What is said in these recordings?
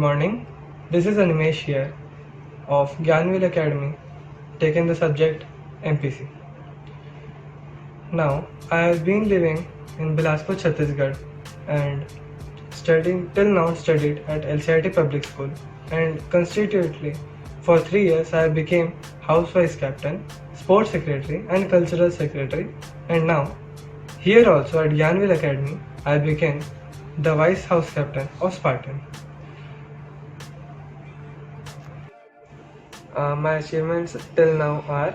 morning. This is Animesh here of Gyanville Academy, taking the subject MPC. Now, I have been living in Bilaspur, Chhattisgarh, and studied at LCIT Public School, and consequently, for 3 years I became House Vice Captain, Sports Secretary, and Cultural Secretary, and now, here also at Gyanville Academy, I became the Vice House Captain of Spartan. My achievements till now are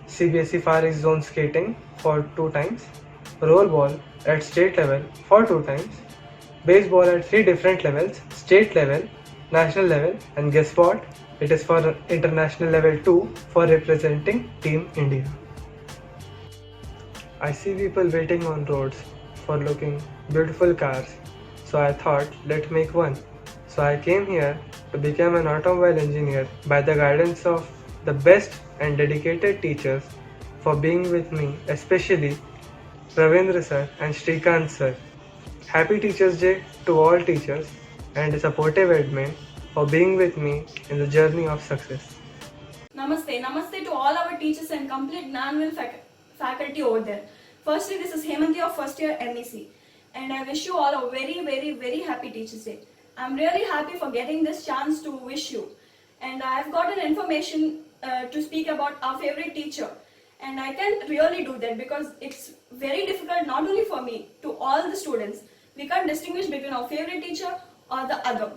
CBSE Far East Zone skating for 2 times, roll ball at state level for 2 times, baseball at 3 different levels, state level, national level, and guess what? It is for international level 2 for representing Team India. I see people waiting on roads for looking beautiful cars, so I thought let's make one. So I came here to become an automobile engineer by the guidance of the best and dedicated teachers for being with me, especially Ravindra sir and Shrikant sir. Happy Teachers Day to all teachers and a supportive admin for being with me in the journey of success. Namaste to all our teachers and complete Gyanville faculty over there. Firstly, this is Hemanti of first year MEC, and I wish you all a very happy Teachers Day. I'm really happy for getting this chance to wish you, and I've gotten information to speak about our favorite teacher, and I can't really do that because it's very difficult not only for me, to all the students. We can't distinguish between our favorite teacher or the other,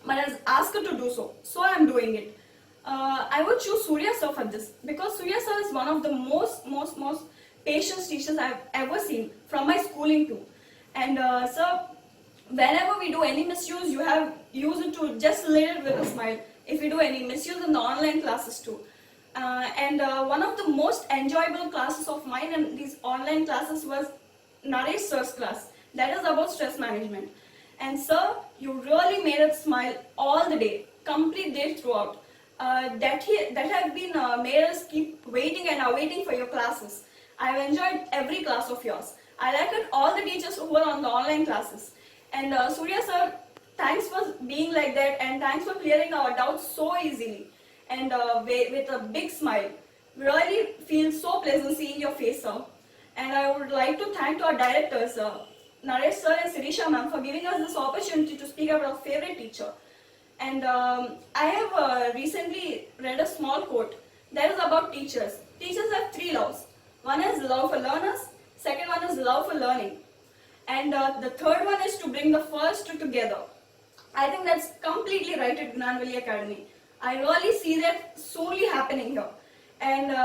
but I was asked to do so I'm doing it. I would choose Surya sir for this because Surya sir is one of the most patient teachers I've ever seen from my schooling too. And sir, whenever we do any misuse, you have used it to just let it with a smile. If you do any misuse in the online classes too. And one of the most enjoyable classes of mine in these online classes was Naresh sir's class. That is about stress management. And sir, you really made us smile all the day, complete day throughout. That have been made us keep waiting and awaiting for your classes. I've enjoyed every class of yours. I liked all the teachers who were on the online classes. And Surya sir, thanks for being like that, and thanks for clearing our doubts so easily and with a big smile. We really feel so pleasant seeing your face, sir. And I would like to thank our directors, Naresh sir and Sirisha ma'am, for giving us this opportunity to speak about our favorite teacher. And I have recently read a small quote that is about teachers. Teachers have 3 loves. One is love for learners, second one is love for learning, and the third one is to bring the first two together. I think that's completely right at Gyanville Academy. I really see that solely happening here. And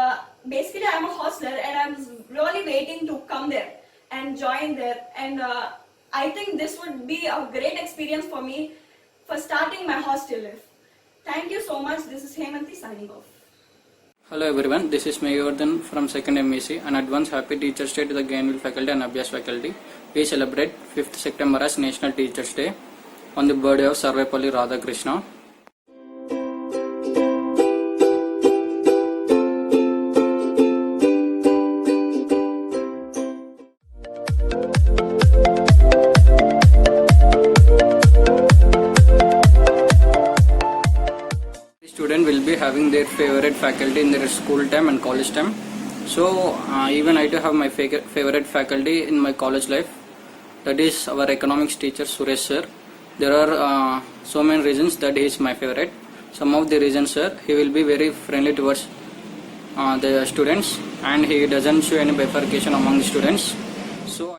basically I'm a hostler and I'm really waiting to come there and join there. And I think this would be a great experience for me for starting my hostel life. Thank you so much. This is Hemanti signing off. Hello everyone, this is Mayovardhan from 2nd MEC. An advance happy Teachers Day to the Gyanville faculty and Abhyas faculty. We celebrate 5th September as National Teachers Day on the birthday of Sarvepalli Radhakrishna. Student will be having their favorite faculty in their school time and college time. So even I do have my favorite faculty in my college life. That is our economics teacher Suresh sir. There are so many reasons that he is my favorite. Some of the reasons, sir, he will be very friendly towards the students, and he doesn't show any bifurcation among the students. So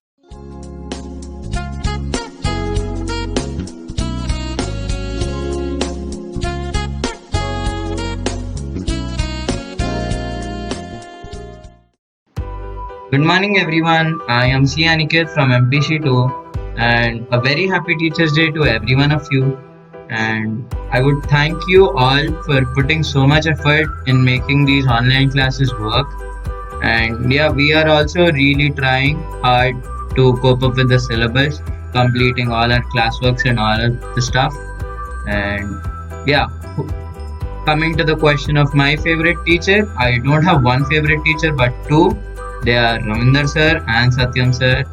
Good morning everyone, I am C. Aniket from MPC2 and a very happy Teachers Day to every one of you, and I would thank you all for putting so much effort in making these online classes work. And yeah, we are also really trying hard to cope up with the syllabus, completing all our classworks and all of the stuff. And yeah, coming to the question of my favorite teacher, I don't have one favorite teacher but 2. They are Ravindra sir and Satyam sir.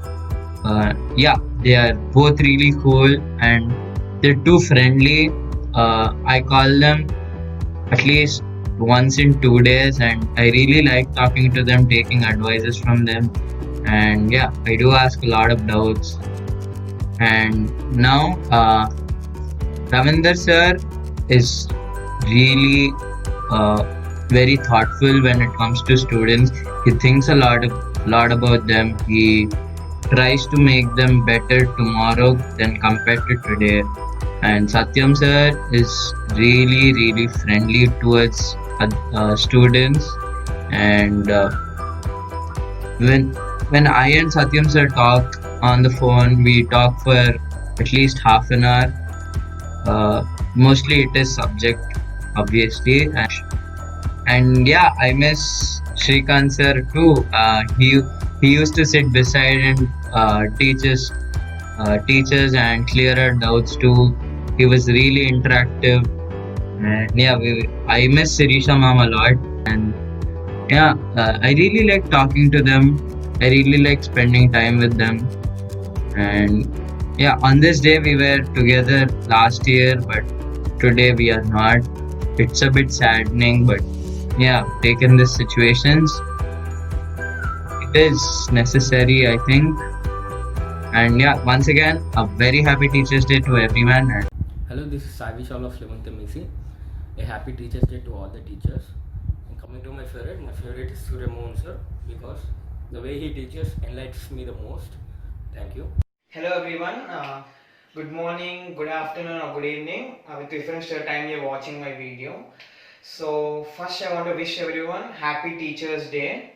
Yeah, they are both really cool, and they're too friendly. I call them at least once in 2 days, and I really like talking to them, taking advices from them. And yeah, I do ask a lot of doubts. And now, Ravinder sir is really very thoughtful when it comes to students. He thinks a lot about them. He tries to make them better tomorrow than compared to today. And Satyam sir is really friendly towards students. And when I and Satyam sir talk on the phone, we talk for at least half an hour. Mostly it is subject, obviously. And yeah, I miss Shrikant sir too. He used to sit beside and teach us and clear our doubts too. He was really interactive. And yeah, I miss Sirisha ma'am a lot. And yeah, I really like talking to them. I really like spending time with them. And yeah, on this day we were together last year, but today we are not. It's a bit saddening, but yeah, taken these situations, it is necessary, I think. And yeah, once again, a very happy Teachers' Day to everyone. And Hello, this is Savi Shawl of 11th MEC. A happy Teachers' Day to all the teachers. And coming to my favorite is Surya Mohan sir, because the way he teaches enlightens me the most. Thank you. Hello everyone. Good morning, good afternoon or good evening with reference to the time you're watching my video. So first I want to wish everyone happy Teachers' Day.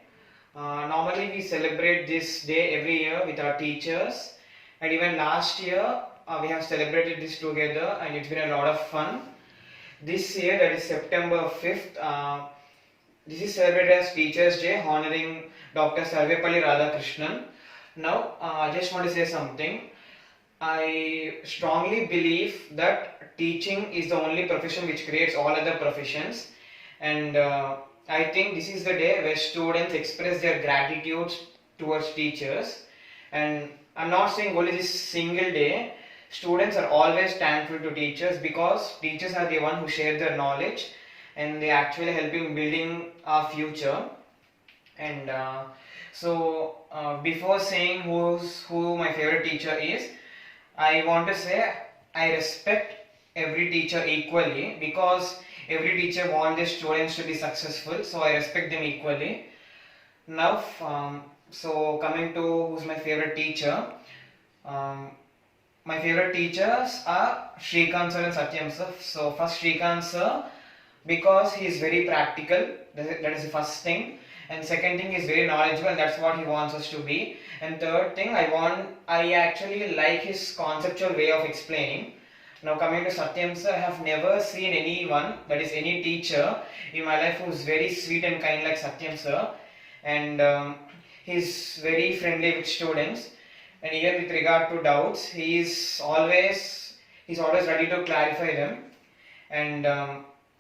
Normally we celebrate this day every year with our teachers, and even last year we have celebrated this together and it's been a lot of fun. This year, that is September 5th, this is celebrated as Teachers' Day, honoring Dr. Sarvepalli Radhakrishnan. Now, I just want to say something. I strongly believe that teaching is the only profession which creates all other professions, and I think this is the day where students express their gratitude towards teachers. And I'm not saying only this single day. Students are always thankful to teachers because teachers are the one who share their knowledge and they actually help in building our future. And before saying who my favorite teacher is, I want to say I respect every teacher equally because every teacher wants their students to be successful, so I respect them equally. Now, so coming to who's my favorite teacher, my favorite teachers are Shrikant sir and Satyam sir. So first Shrikant sir, because he is very practical, that is the first thing. And second thing, is very knowledgeable, and that's what he wants us to be. And third thing, I actually like his conceptual way of explaining. Now coming to Satyam sir, I have never seen anyone, that is any teacher in my life, who is very sweet and kind like Satyam sir. And he's very friendly with students. And even with regard to doubts, he's always ready to clarify them. And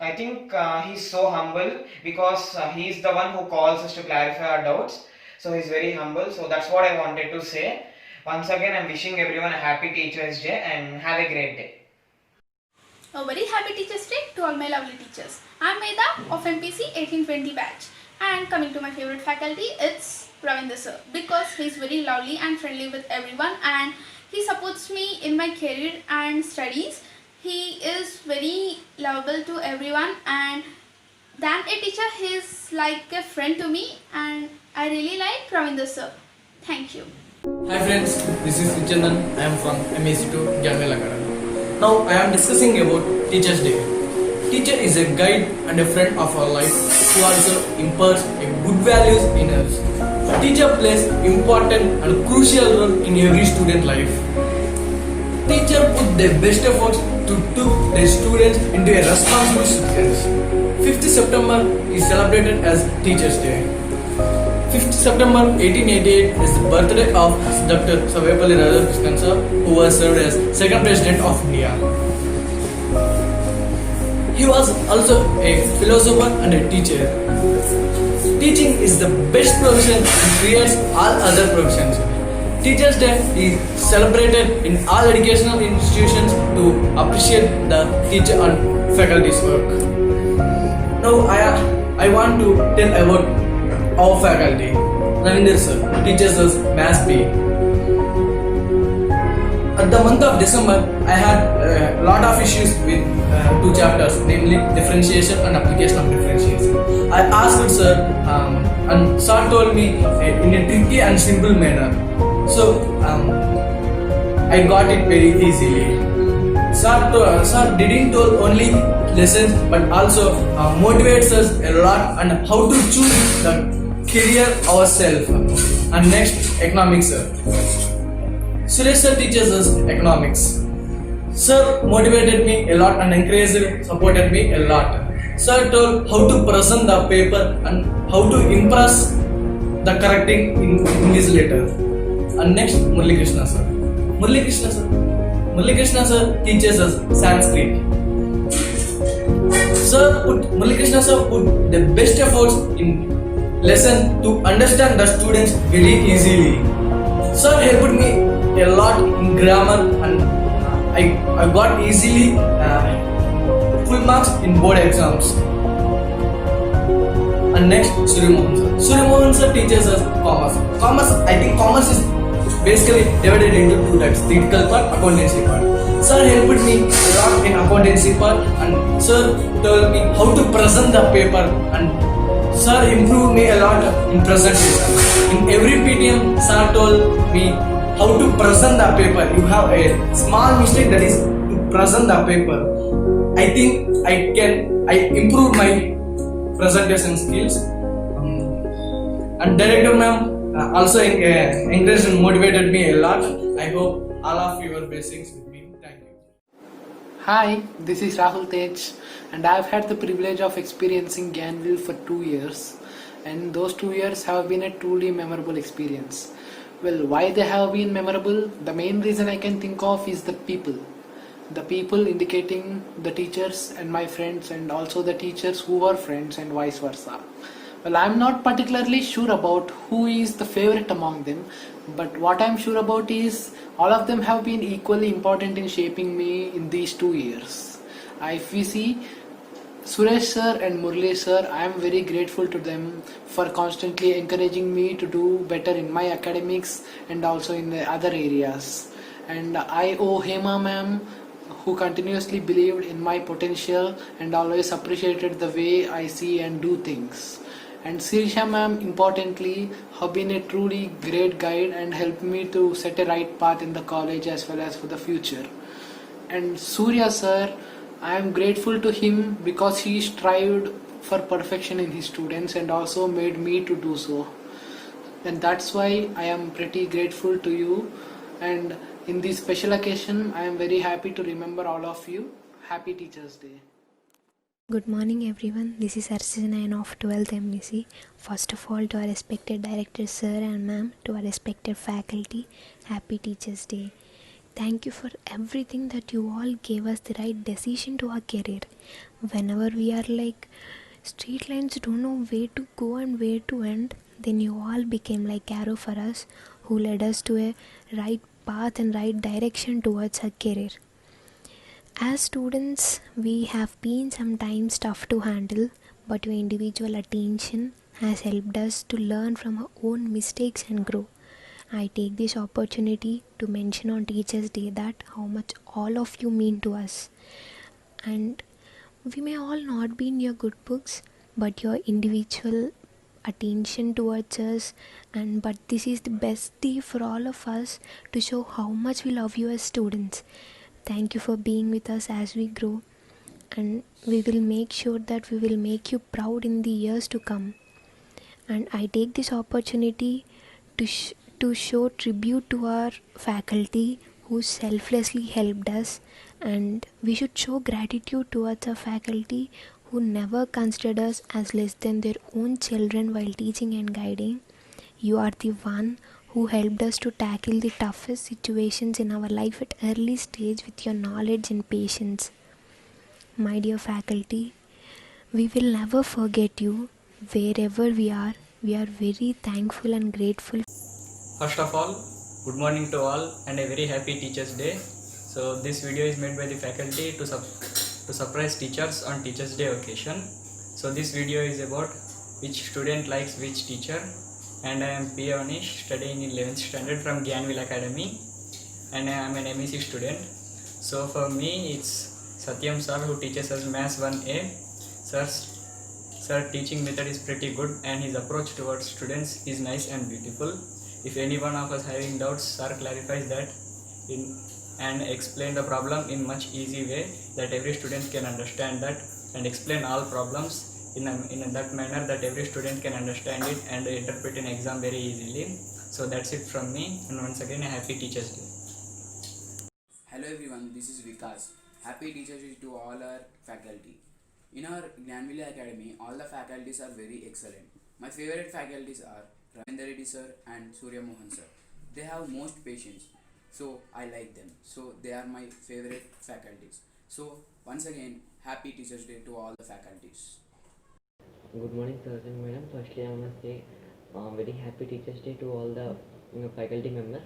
I think he's so humble because he's the one who calls us to clarify our doubts. So he's very humble. So that's what I wanted to say. Once again, I'm wishing everyone a happy Teachers' Day and have a great day. A very happy Teachers' Day to all my lovely teachers. I'm Meda of MPC 1820 batch, and coming to my favorite faculty, it's Ravinder sir, because he's very lovely and friendly with everyone and he supports me in my career and studies. He is very lovable to everyone, and than a teacher, he's like a friend to me, and I really like Ravinder sir. Thank you. Hi friends, this is Vichandan. I am from MAC2 Janvel Academy. Now I am discussing about Teachers' Day. Teacher is a guide and a friend of our life who also imparts a good values in us. Teacher plays important and crucial role in every student life. Teacher put their best efforts to take their students into a responsible citizens. 5th September is celebrated as Teachers' Day. 5th September 1888 is the birthday of Dr. Sarvepalli Radhakrishnan sir, who was served as second President of India. He was also a philosopher and a teacher. Teaching is the best profession and creates all other professions. Teachers' Day is celebrated in all educational institutions to appreciate the teacher and faculty's work. Now I want to tell about our faculty. Ravinder sir teaches us Maths B. At the month of December, I had a lot of issues with two chapters, namely differentiation and application of differentiation. I asked sir, and sir told me in a tricky and simple manner. So I got it very easily. Sir didn't tell only lessons, but also motivates us a lot on how to choose the career ourselves. And next, economics sir. Suresh sir teaches us economics. Sir motivated me a lot and encouraged, supported me a lot. Sir told how to present the paper and how to impress the correcting in English letter. And next, Murali Krishna sir. Murali Krishna sir teaches us Sanskrit. Murali Krishna sir put the best efforts in lesson to understand the students very easily. Sir helped me a lot in grammar and I got easily full marks in board exams. And next, Suryamohan sir. Suryamohan sir teaches us commerce. I think commerce is basically divided into two types: theoretical part, accountancy part. Sir helped me a lot in accountancy part, and sir told me how to present the paper, and sir improved me a lot in presentation. In every PTM, sir told me how to present the paper. You have a small mistake, that is to present the paper. I think I improved my presentation skills. And director ma'am also encouraged and motivated me a lot. I hope all of you are blessings with me. Thank you. Hi, this is Rahul Tej, and I've had the privilege of experiencing Ganville for 2 years, and those 2 years have been a truly memorable experience. Well, why they have been memorable? The main reason I can think of is the people. The people indicating the teachers and my friends, and also the teachers who were friends, and vice versa. Well, I'm not particularly sure about who is the favorite among them, but what I'm sure about is all of them have been equally important in shaping me in these 2 years. If we see Suresh sir and Murali sir, I am very grateful to them for constantly encouraging me to do better in my academics and also in the other areas. And I owe Hema ma'am, who continuously believed in my potential and always appreciated the way I see and do things. And Sirisha ma'am, importantly, have been a truly great guide and helped me to set a right path in the college as well as for the future. And Surya sir, I am grateful to him because he strived for perfection in his students and also made me to do so. And that's why I am pretty grateful to you. And in this special occasion, I am very happy to remember all of you. Happy Teachers' Day. Good morning everyone, this is Archana of 12th MEC. First of all, to our respected director sir and ma'am, to our respected faculty, Happy Teachers' Day. Thank you for everything that you all gave us the right decision to our career. Whenever we are like street lines, don't know where to go and where to end, then you all became like arrow for us, who led us to a right path and right direction towards our career. As students, we have been sometimes tough to handle, but your individual attention has helped us to learn from our own mistakes and grow. I take this opportunity to mention on Teachers' Day that how much all of you mean to us. And we may all not be in your good books, but your individual attention towards us, but this is the best day for all of us to show how much we love you as students. Thank you for being with us as we grow, and we will make sure that we will make you proud in the years to come. And I take this opportunity to show tribute to our faculty who selflessly helped us, and we should show gratitude towards our faculty who never considered us as less than their own children while teaching and guiding. You are the one who helped us to tackle the toughest situations in our life at early stage with your knowledge and patience. My dear faculty, we will never forget you wherever we are. We are very thankful and grateful. First of all, Good morning to all and a very happy Teachers Day. So this video is made by the faculty to surprise teachers on Teachers Day occasion. So this video is about which student likes which teacher, and I am P. Avanish, studying in 11th standard from Gyanville Academy, and I am an MEC student. So for me it's Satyam sir who teaches us Maths 1A. Sir teaching method is pretty good and his approach towards students is nice and beautiful. If any one of us having doubts, sir clarifies that and explain the problem in much easy way that every student can understand that, and explain all problems in that manner that every student can understand it and interpret in exam very easily. So that's it from me, and once again a happy Teachers Day. Hello everyone, this is Vikas. Happy Teachers Day to all our faculty. In our Gyanville Academy, all the faculties are very excellent. My favorite faculties are Ravindra Reddy sir and Surya Mohan sir. They have most patience, so I like them. So they are my favorite faculties. So once again, happy Teachers Day to all the faculties. Good morning, sir and madam. Firstly, I must say very happy Teachers Day to all the faculty members.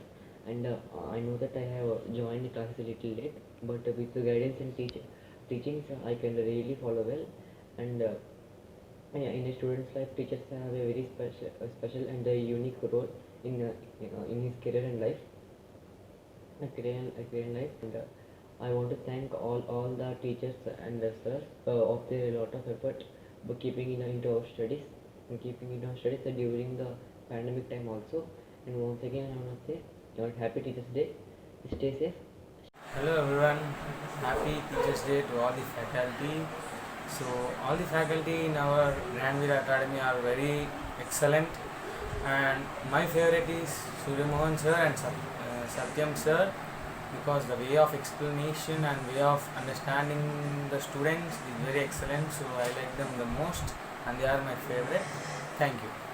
And I know that I have joined the class a little late, but with the guidance and teachings, I can really follow well. And in a student's life, teachers have a very special and a unique role in his career and life. And I want to thank all the teachers and the sir of their lot of effort by keeping into our studies during the pandemic time also. And once again, I want to say happy Teachers Day. Stay safe. Hello everyone, happy Teachers Day to all the faculty. So all the faculty in our Gyanville Academy are very excellent, and my favorite is Surya Mohan sir and Satyam sir, because the way of explanation and way of understanding the students is very excellent. So I like them the most and they are my favorite. Thank you.